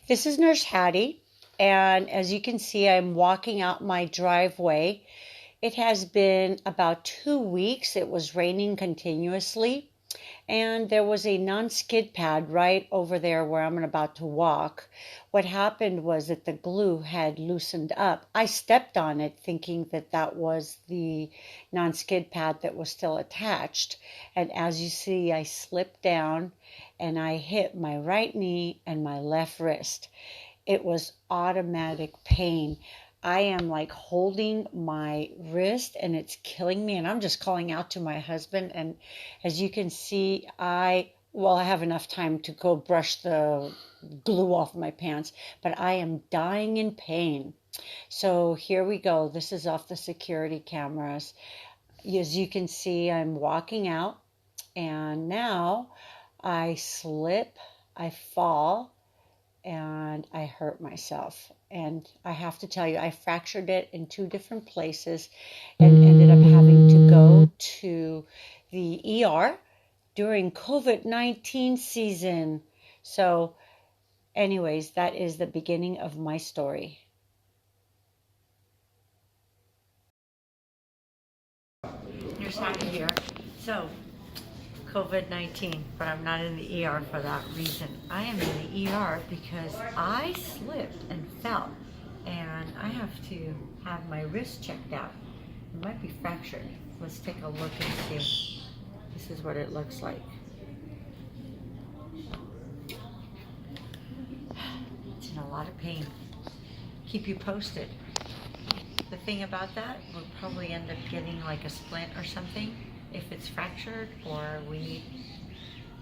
This is Nurse Hattie, and as you can see, I'm walking out my driveway. It has been about 2 weeks. It was raining continuously, and there was a non-skid pad right over there where I'm about to walk. What happened was that the glue had loosened up. I stepped on it thinking that that was the non-skid pad that was still attached. And as you see, I slipped down and I hit my right knee and my left wrist. It was automatic pain. I am like holding my wrist and it's killing me. And I'm just calling out to my husband. And as you can see, I have enough time to go brush the glue off my pants, but I am dying in pain. So here we go. This is off the security cameras. As you can see, I'm walking out and now I slip, I fall, and I hurt myself. And I have to tell you, I fractured it in 2 different places and ended up having to go to the ER during COVID-19 season. So anyways, that is the beginning of my story. Here's Hatty here. So COVID-19, but I'm not in the ER for that reason. I am in the ER because I slipped and fell, and I have to have my wrist checked out. It might be fractured. Let's take a look and see. This is what it looks like. It's in a lot of pain. Keep you posted. The thing about that, we'll probably end up getting like a splint or something if it's fractured, or we need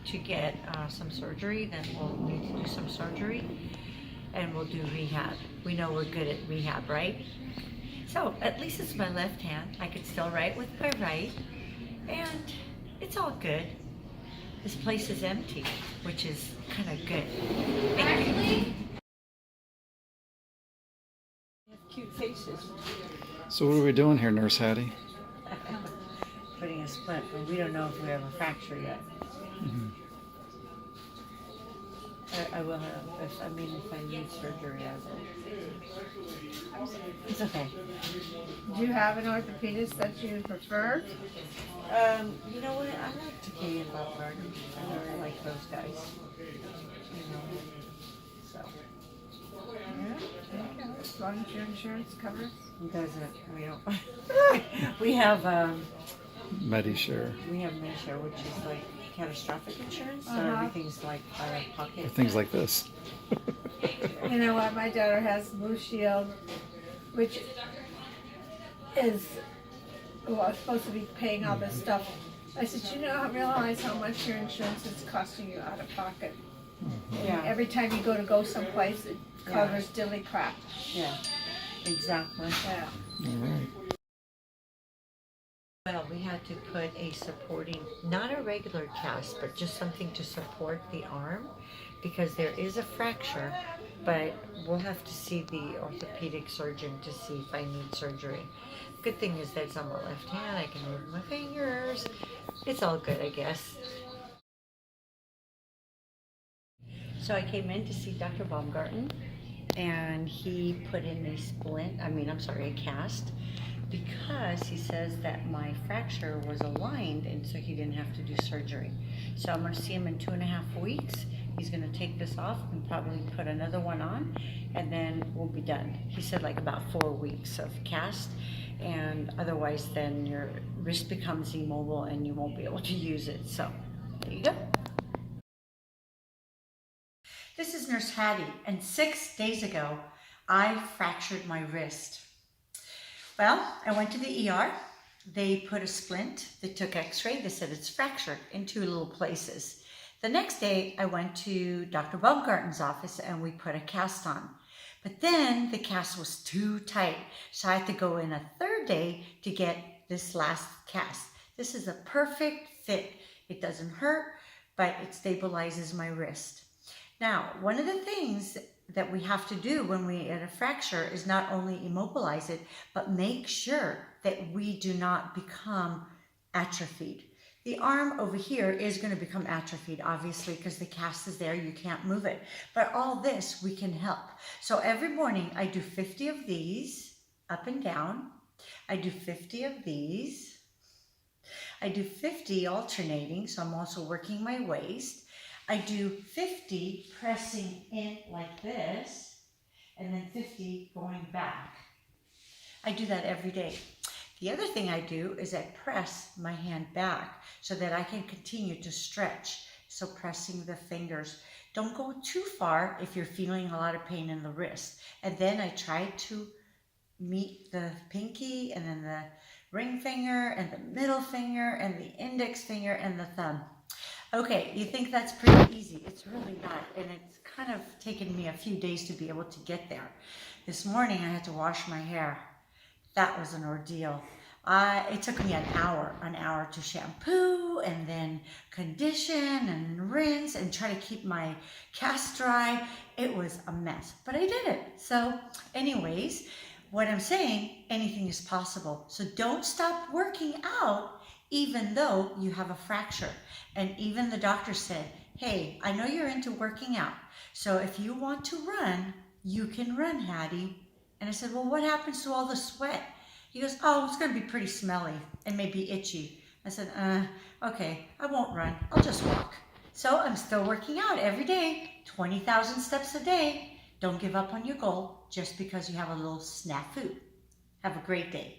to get some surgery. Then we'll need to do some surgery and we'll do rehab. We know we're good at rehab, right? So at least it's my left hand. I could still write with my right, and it's all good. This place is empty, which is kind of good. Thank you. They have cute faces. So what are we doing here, Nurse Hattie? Putting a splint, but we don't know if we have a fracture yet. Mm-hmm. I will have, if I need surgery, I will. It's okay. Do you have an orthopedist that you prefer? You know what? I like Takei and Baumgarten. I really like those guys. You know, so. Yeah, okay. As long as your insurance covers. It doesn't. We don't. We have Medishare. We have Medishare, which is like catastrophic insurance, so everything's like out of pocket. Or things like this. You know what? My daughter has Blue Shield, which is supposed to be paying all this stuff. I said, realize how much your insurance is costing you out of pocket. Yeah. Every time you go someplace, it covers dilly crap. Yeah, exactly. Yeah. All right. Well, we had to put a supporting, not a regular cast, but just something to support the arm, because there is a fracture, but we'll have to see the orthopedic surgeon to see if I need surgery. Good thing is that it's on my left hand. I can move my fingers. It's all good, I guess. So I came in to see Dr. Baumgarten, and he put in a cast, because he says that my fracture was aligned, and so he didn't have to do surgery. So I'm going to see him in 2.5 weeks. He's going to take this off and probably put another one on, and then we'll be done. He said like about 4 weeks of cast, and otherwise then your wrist becomes immobile and you won't be able to use it. So there you go. This is Nurse Hattie, and 6 days ago I fractured my wrist. Well, I went to the ER. They put a splint. They took x-ray. They said it's fractured in 2 little places. The next day, I went to Dr. Baumgarten's office and we put a cast on. But then the cast was too tight, so I had to go in a 3rd day to get this last cast. This is a perfect fit. It doesn't hurt, but it stabilizes my wrist. Now, one of the things that we have to do when we get a fracture is not only immobilize it, but make sure that we do not become atrophied. The arm over here is going to become atrophied, obviously, because the cast is there. You can't move it. But all this, we can help. So every morning, I do 50 of these, up and down. I do 50 of these. I do 50 alternating, so I'm also working my waist. I do 50 pressing in like this, and then 50 going back. I do that every day. The other thing I do is I press my hand back so that I can continue to stretch. So pressing the fingers. Don't go too far if you're feeling a lot of pain in the wrist. And then I try to meet the pinky and then the ring finger and the middle finger and the index finger and the thumb. Okay, you think that's pretty easy. It's really not, and it's kind of taken me a few days to be able to get there. This morning I had to wash my hair. That was an ordeal. It took me an hour to shampoo and then condition and rinse and try to keep my cast dry. It was a mess, but I did it. So anyways, what I'm saying, anything is possible. So don't stop working out even though you have a fracture. And even the doctor said, hey, I know you're into working out. So if you want to run, you can run, Hattie. And I said, well, what happens to all the sweat? He goes, oh, it's going to be pretty smelly and maybe itchy. I said, okay, I won't run. I'll just walk. So I'm still working out every day, 20,000 steps a day. Don't give up on your goal just because you have a little snafu. Have a great day.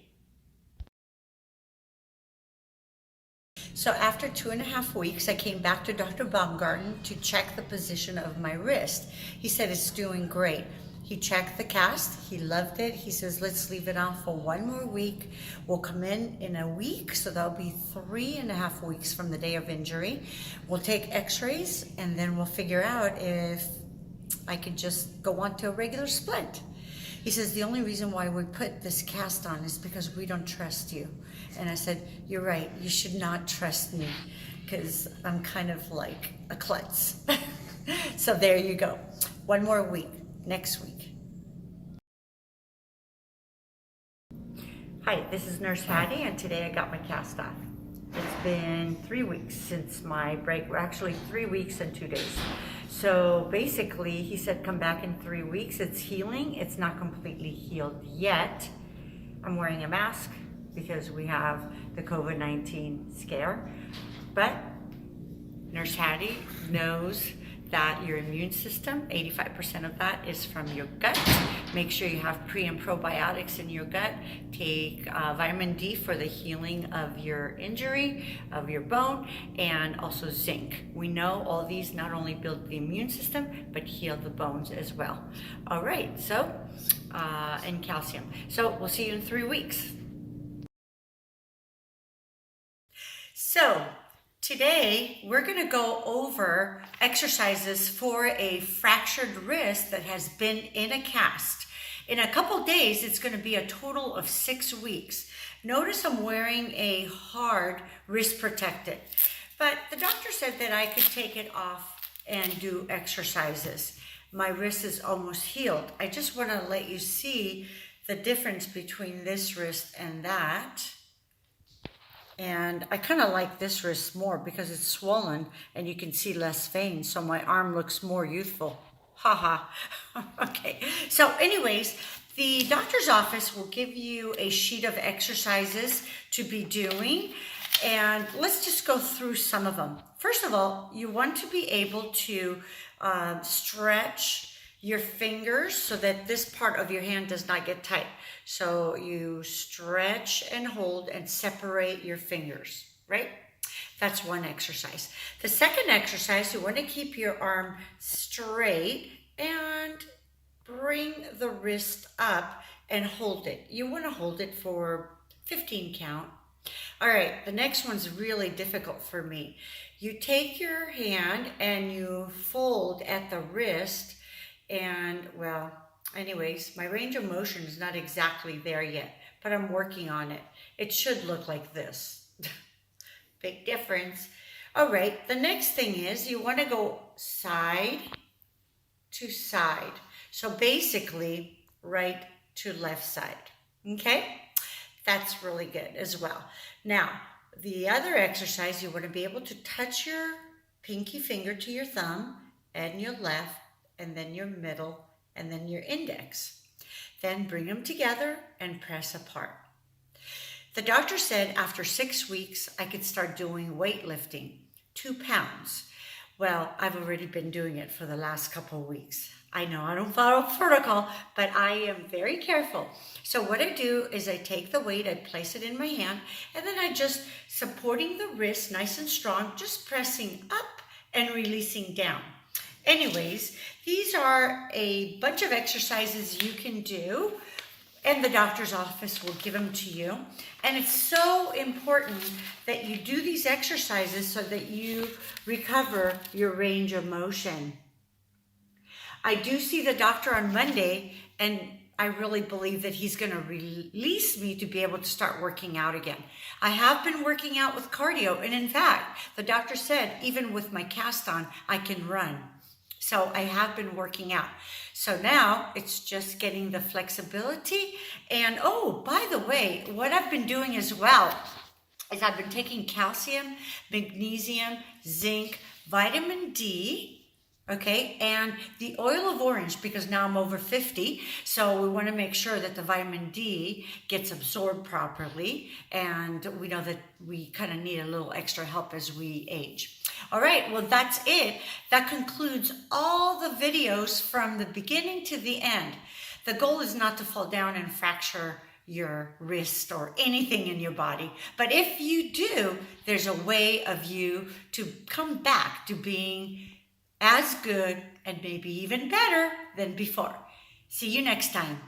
So after 2.5 weeks, I came back to Dr. Baumgarten to check the position of my wrist. He said it's doing great. He checked the cast. He loved it. He says, let's leave it on for 1 more week. We'll come in a week, so that'll be 3.5 weeks from the day of injury. We'll take x-rays, and then we'll figure out if I could just go on to a regular splint. He says, the only reason why we put this cast on is because we don't trust you. And I said, you're right, you should not trust me because I'm kind of like a klutz. So there you go. 1 more week, next week. Hi, this is Nurse Hattie, and today I got my cast off. It's been 3 weeks since my break. We're actually 3 weeks and 2 days. So basically, he said come back in 3 weeks. It's healing. It's not completely healed yet. I'm wearing a mask because we have the COVID-19 scare. But Nurse Hattie knows that your immune system, 85% of that is from your gut. Make sure you have pre and probiotics in your gut. Take vitamin D for the healing of your injury, of your bone, and also zinc. We know all these not only build the immune system, but heal the bones as well. All right, so, and calcium. So we'll see you in 3 weeks. So, today, we're going to go over exercises for a fractured wrist that has been in a cast. In a couple days, it's going to be a total of 6 weeks. Notice I'm wearing a hard wrist protected, but the doctor said that I could take it off and do exercises. My wrist is almost healed. I just want to let you see the difference between this wrist and that. And I kind of like this wrist more because it's swollen and you can see less veins, so my arm looks more youthful. Haha. Okay, so anyways, the doctor's office will give you a sheet of exercises to be doing, and let's just go through some of them. First of all, you want to be able to stretch your fingers so that this part of your hand does not get tight. So you stretch and hold and separate your fingers, right? That's one exercise. The second exercise, you want to keep your arm straight and bring the wrist up and hold it. You want to hold it for 15 count. All right, the next one's really difficult for me. You take your hand and you fold at the wrist. And well, anyways, my range of motion is not exactly there yet, but I'm working on it. It should look like this. Big difference. All right, the next thing is you want to go side to side. So basically, right to left side. Okay? That's really good as well. Now, the other exercise, you want to be able to touch your pinky finger to your thumb and your left, and then your middle, and then your index. Then bring them together and press apart. The doctor said after 6 weeks, I could start doing weightlifting, 2 pounds. Well, I've already been doing it for the last couple of weeks. I know I don't follow protocol, but I am very careful. So what I do is I take the weight, I place it in my hand, and then I just supporting the wrist nice and strong, just pressing up and releasing down. Anyways, these are a bunch of exercises you can do, and the doctor's office will give them to you. And it's so important that you do these exercises so that you recover your range of motion. I do see the doctor on Monday, and I really believe that he's going to release me to be able to start working out again. I have been working out with cardio, and in fact, the doctor said even with my cast on, I can run. So I have been working out. So now it's just getting the flexibility. And oh, by the way, what I've been doing as well is I've been taking calcium, magnesium, zinc, vitamin D, okay, and the oil of orange, because now I'm over 50, so we want to make sure that the vitamin D gets absorbed properly, and we know that we kind of need a little extra help as we age. All right, well, that's it. That concludes all the videos from the beginning to the end. The goal is not to fall down and fracture your wrist or anything in your body. But if you do, there's a way of you to come back to being as good and maybe even better than before. See you next time.